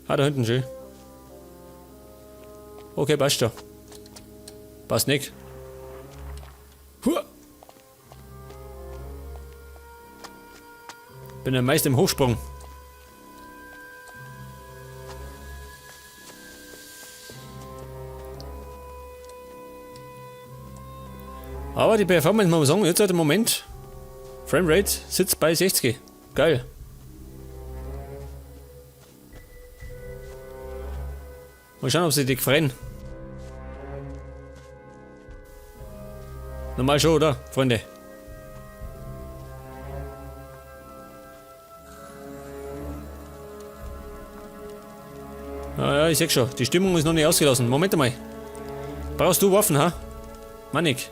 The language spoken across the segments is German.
Ah, da hinten schön. Okay, passt schon. Passt nicht. Huah. Bin ja meist im Hochsprung. Aber die Performance, muss man sagen, jetzt hat im Moment Framerate sitzt bei 60. Geil. Mal schauen, ob sie dich freuen. Normal schon, oder, Freunde? Ah, ja, ich seh schon. Die Stimmung ist noch nicht ausgelassen. Moment mal. Brauchst du Waffen, ha? Mannig.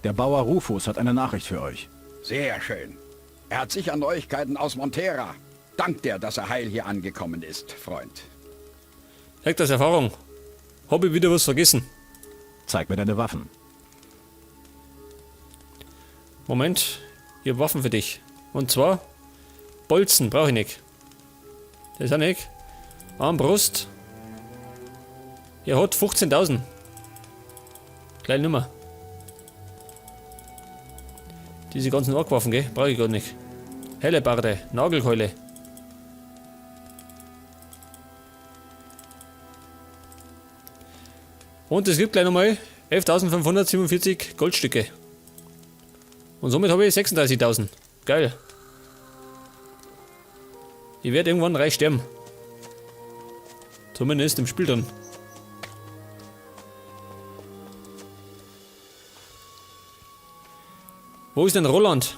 Der Bauer Rufus hat eine Nachricht für euch. Sehr schön. Er hat sicher Neuigkeiten aus Montera. Dank dir, dass er heil hier angekommen ist, Freund. Sagt das Erfahrung. Hab ich wieder was vergessen. Zeig mir deine Waffen. Moment. Ich hab Waffen für dich. Und zwar Bolzen brauche ich nicht. Das ist auch nicht. Armbrust. Er hat 15.000. Kleine Nummer. Diese ganzen Orkwaffen, gell? Brauche ich gar nicht. Hellebarde, Nagelkeule. Und es gibt gleich nochmal 11.547 Goldstücke. Und somit habe ich 36.000. Geil. Ich werde irgendwann reich sterben. Zumindest im Spiel drin. Wo ist denn Roland?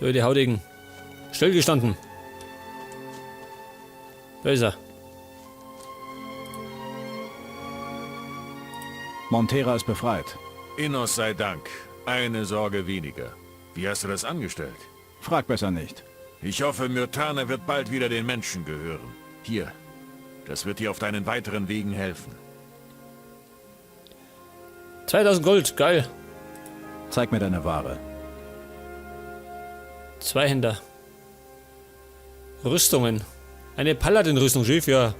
Der alte Haudegen. Stillgestanden. Da ist er. Montera ist befreit. Innos sei Dank. Eine Sorge weniger. Wie hast du das angestellt? Frag besser nicht. Ich hoffe, Myrtane wird bald wieder den Menschen gehören. Hier. Das wird dir auf deinen weiteren Wegen helfen. 2000 Gold, geil. Zeig mir deine Ware. Zweihänder. Rüstungen. Eine Paladin-Rüstung, Schiff, ja.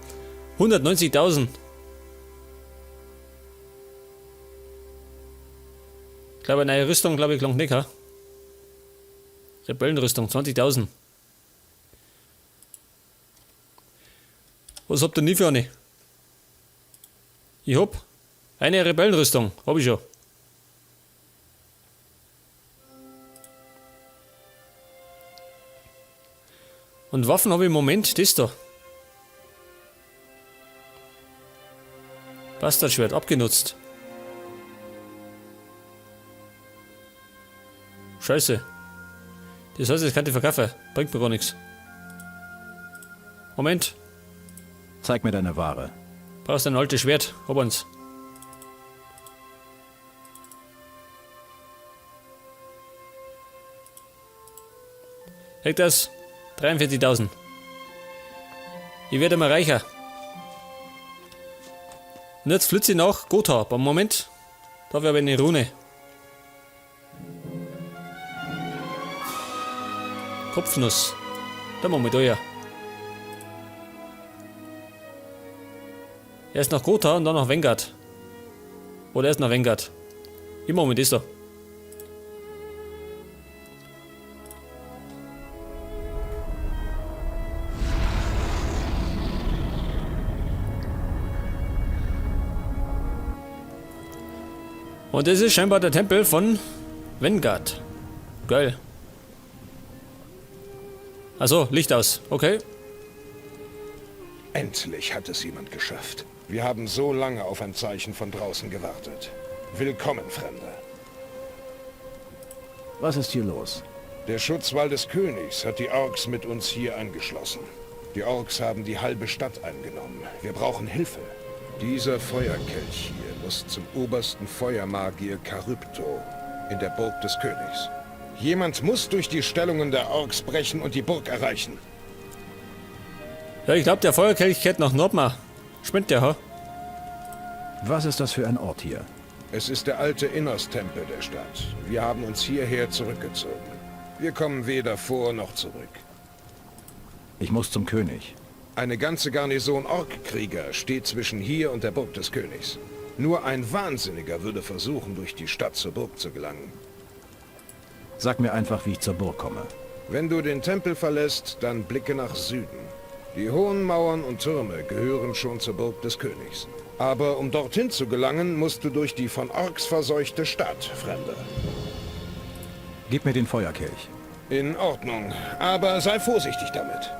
190.000. Ich glaube, eine neue Rüstung, glaube ich, lang nicht, ha? Rebellenrüstung, 20.000. Was habt ihr nie für eine? Ich hab eine Rebellenrüstung, hab ich schon. Und Waffen habe ich im Moment das da. Bastardschwert, abgenutzt. Scheiße. Das heißt, das kann ich verkaufen. Bringt mir gar nichts. Moment. Zeig mir deine Ware. Brauchst ein altes Schwert. Hab eins. Kriegt das? 43.000. Ich werde mal reicher. Und jetzt flitze ich nach Gotha. Beim Moment. Da habe ich aber eine Rune. Kopfnuss. Da machen wir da ja. Erst nach Gotha und dann nach Vanguard. Oder erst nach Vanguard. Ich mache mir das da. Und das ist scheinbar der Tempel von Vanguard. Geil. Also Licht aus. Okay. Endlich hat es jemand geschafft. Wir haben so lange auf ein Zeichen von draußen gewartet. Willkommen, Fremder. Was ist hier los? Der Schutzwall des Königs hat die Orks mit uns hier angeschlossen. Die Orks haben die halbe Stadt eingenommen. Wir brauchen Hilfe. Dieser Feuerkelch hier muss zum obersten Feuermagier Charybdo in der Burg des Königs. Jemand muss durch die Stellungen der Orks brechen und die Burg erreichen. Ja, ich glaube, der Feuerkelch kehrt nach Nordmar. Spinnt der, ha? Was ist das für ein Ort hier? Es ist der alte Innos-Tempel der Stadt. Wir haben uns hierher zurückgezogen. Wir kommen weder vor noch zurück. Ich muss zum König. Eine ganze Garnison Orkkrieger steht zwischen hier und der Burg des Königs. Nur ein Wahnsinniger würde versuchen, durch die Stadt zur Burg zu gelangen. Sag mir einfach, wie ich zur Burg komme. Wenn du den Tempel verlässt, dann blicke nach Süden. Die hohen Mauern und Türme gehören schon zur Burg des Königs. Aber um dorthin zu gelangen, musst du durch die von Orks verseuchte Stadt, Fremder. Gib mir den Feuerkelch. In Ordnung, aber sei vorsichtig damit.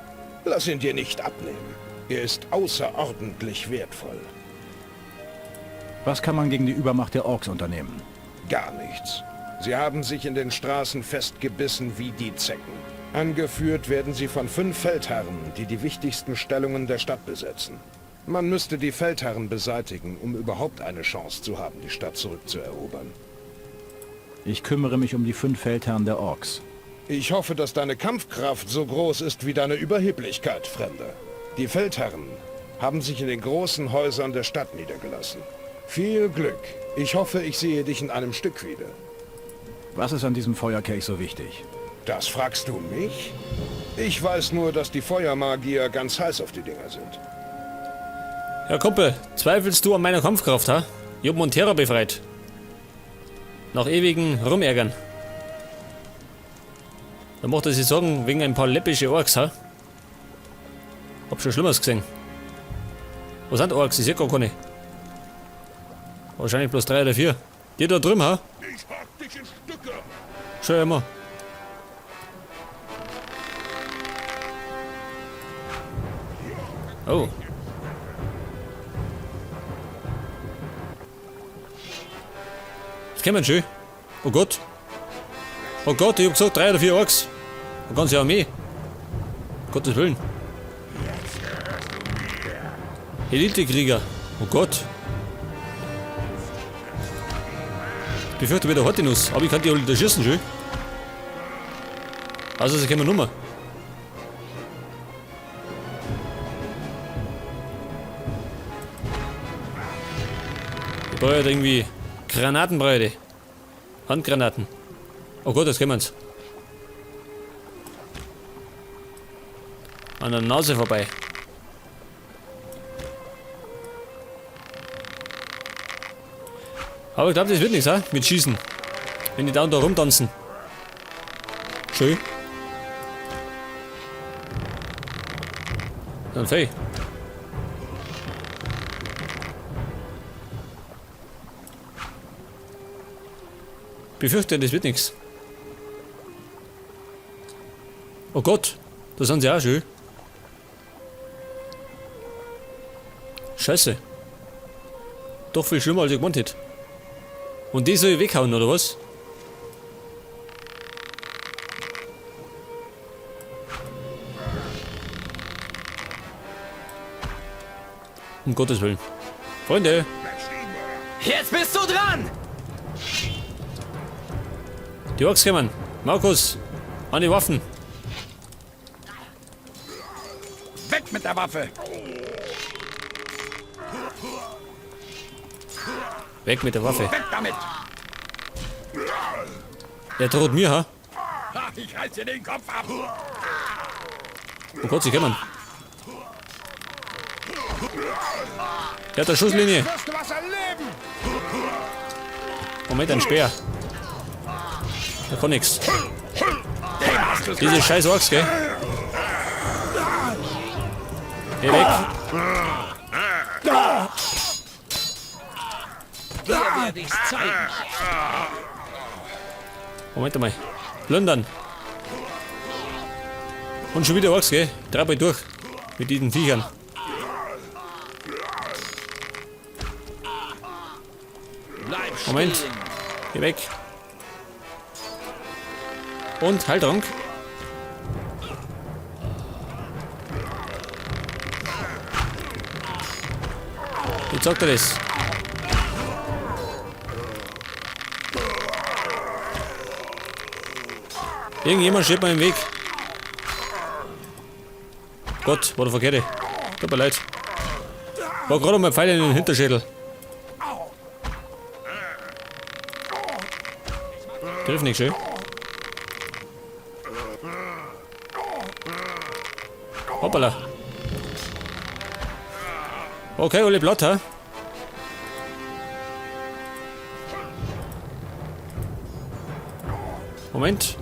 Lass ihn dir nicht abnehmen. Er ist außerordentlich wertvoll. Was kann man gegen die Übermacht der Orks unternehmen? Gar nichts. Sie haben sich in den Straßen festgebissen wie die Zecken. Angeführt werden sie von 5 Feldherren, die die wichtigsten Stellungen der Stadt besetzen. Man müsste die Feldherren beseitigen, um überhaupt eine Chance zu haben, die Stadt zurückzuerobern. Ich kümmere mich um die 5 Feldherren der Orks. Ich hoffe, dass deine Kampfkraft so groß ist wie deine Überheblichkeit, Fremder. Die Feldherren haben sich in den großen Häusern der Stadt niedergelassen. Viel Glück. Ich hoffe, ich sehe dich in einem Stück wieder. Was ist an diesem Feuerkelch so wichtig? Das fragst du mich? Ich weiß nur, dass die Feuermagier ganz heiß auf die Dinger sind. Ja, Kumpel, zweifelst du an meiner Kampfkraft, ha? Ich hab Montera befreit. Nach ewigen Rumärgern. Da macht er sich Sorgen wegen ein paar läppische Orks, ha? Hab schon Schlimmeres gesehen. Wo sind Orks? Ich seh gar keine. Wahrscheinlich bloß 3 oder 4. Die da drüben, ha? Ich hack dich in Stücke! Schon immer. Oh. Das kennen wir schön. Oh Gott. Oh Gott, ich hab gesagt 3 oder 4 Orks. Eine ganze Armee. Gottes Willen. Elitekrieger. Oh Gott. Ich befürchte wieder Hortinus, aber ich kann die alle schießen, schön. Also, sie kommen Nummer. Ich brauche halt irgendwie Granatenbreite. Handgranaten. Oh Gott, jetzt kommen sie. An der Nase vorbei. Aber ich glaube, das wird nichts, ha? Mit Schießen. Wenn die da und da rumtanzen. Schön. Dann fei. Befürchte, das wird nichts. Oh Gott, da sind sie auch schön. Scheiße. Doch viel schlimmer als ich gemeint hätte. Und die soll ich weghauen, oder was? Um Gottes Willen. Freunde! Jetzt bist du dran! Die Orks kommen. Markus, an die Waffen. Weg mit der Waffe! Weg mit der Waffe. Weg damit! Der droht mir, ha? Ha, ich reiß dir den Kopf ab! Oh Gott, sie kommen. Der hat eine Schusslinie. Wirst du was erleben? Moment, ein Speer. Da kann nix. Dem hast du's Diese scheiß Orks, gell? Geh weg. Dir werde ich's zeigen. Moment mal. Plündern. Und schon wieder Orks, gell? Treib euch durch. Mit diesen Viechern. Bleib stehen. Moment. Geh weg. Und Heiltrank. Jetzt sagt er das. Irgendjemand steht mir im Weg. Gott, war der Verkehrte. Tut mir leid. War gerade mal Pfeil in den Hinterschädel. Griff nicht schön. Hoppala. Okay, alle platt, hä? Moment.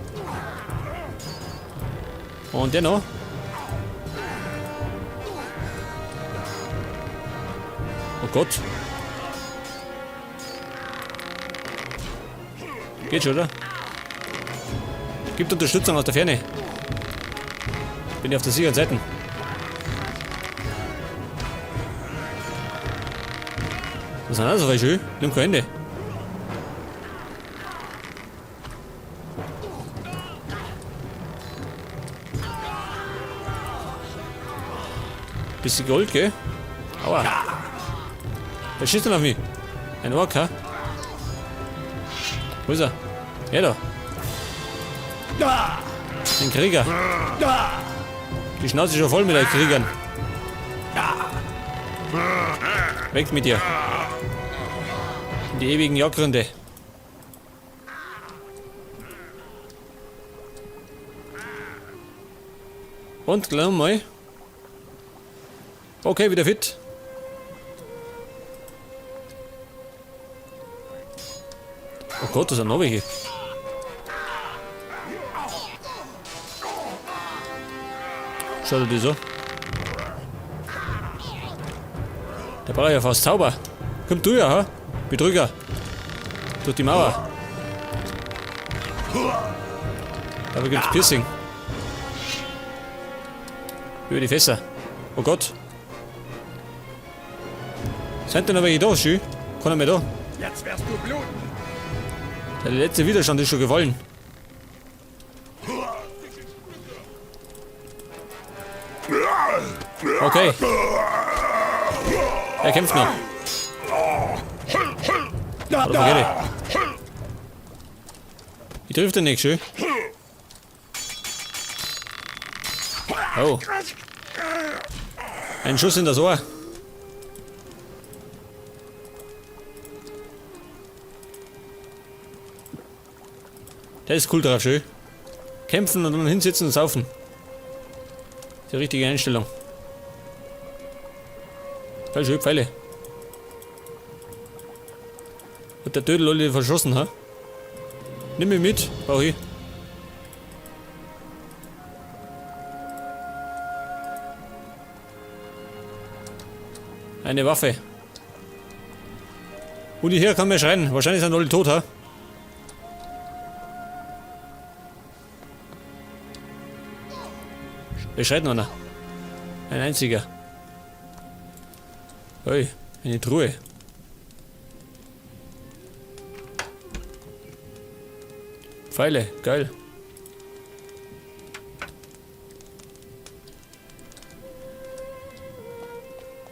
Und der noch. Oh Gott. Geht schon, oder? Gibt Unterstützung aus der Ferne. Bin ich auf der sicheren Seite. Das sind also schön. Nimm kein Ende. Bisschen Gold, gell? Aua. Wer schießt denn auf mich? Ein Ork, ha? Wo ist er? Ja, da. Ein Krieger. Die Schnauze ist schon voll mit den Kriegern. Weg mit dir. In die ewigen Jagdgründe. Und gleich mal. Okay, wieder fit. Oh Gott, das sind noch welche. Schau dir die so. Der braucht ja fast Zauber. Komm du ja, ha? Betrüger. Durch die Mauer. Aber gibt's Piercing. Über die Fässer. Oh Gott. Sind denn noch welche da, Schü? Kann er mir da? Jetzt wirst du bluten. Der letzte Widerstand ist schon gefallen. Okay. Er kämpft noch. Oder vergeht. Ich trifft den nicht, schön. Oh. Ein Schuss in das Ohr. Der ist cool drauf, schön. Kämpfen und dann hinsitzen und saufen. Die richtige Einstellung. Voll schön, Pfeile. Hat der Dödel alle verschossen, ha? Nimm mich mit, brauch ich. Eine Waffe. Und hier kann man schreien. Wahrscheinlich sind alle tot, ha? Wer schreit noch einer? Ein einziger. Ui, eine Truhe. Pfeile, geil.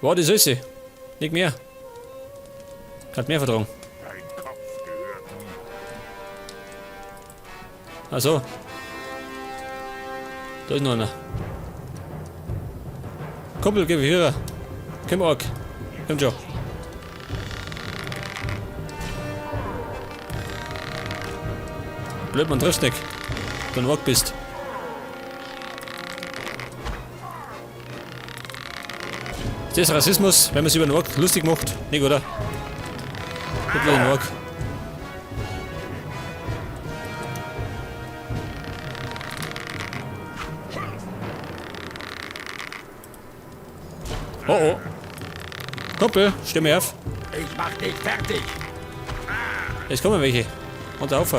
Wow, die Süße. Nicht mehr. Hat mehr vertragen. Ach so. Da ist noch einer. Kumpel, geh hier. Komm, Ork. Komm schon. Blöd, man trifft nicht. Wenn du Ork bist. Ist das Rassismus, wenn man sich über den Ork lustig macht? Nicht, oder? Nicht über den Ork. Oh oh. Kumpel, steh mir auf. Ich mach dich fertig. Jetzt kommen welche. Und auf.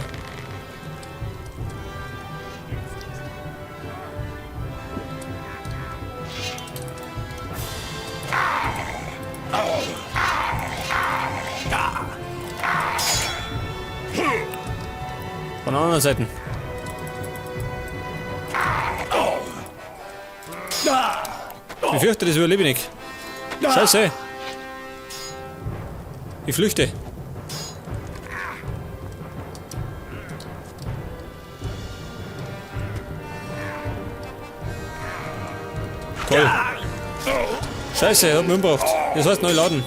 Von der anderen Seite. Ich fürchte, das überlebe ich nicht. Scheiße. Ich flüchte. Toll. Scheiße, er hat mich umgebracht. Das heißt neu laden.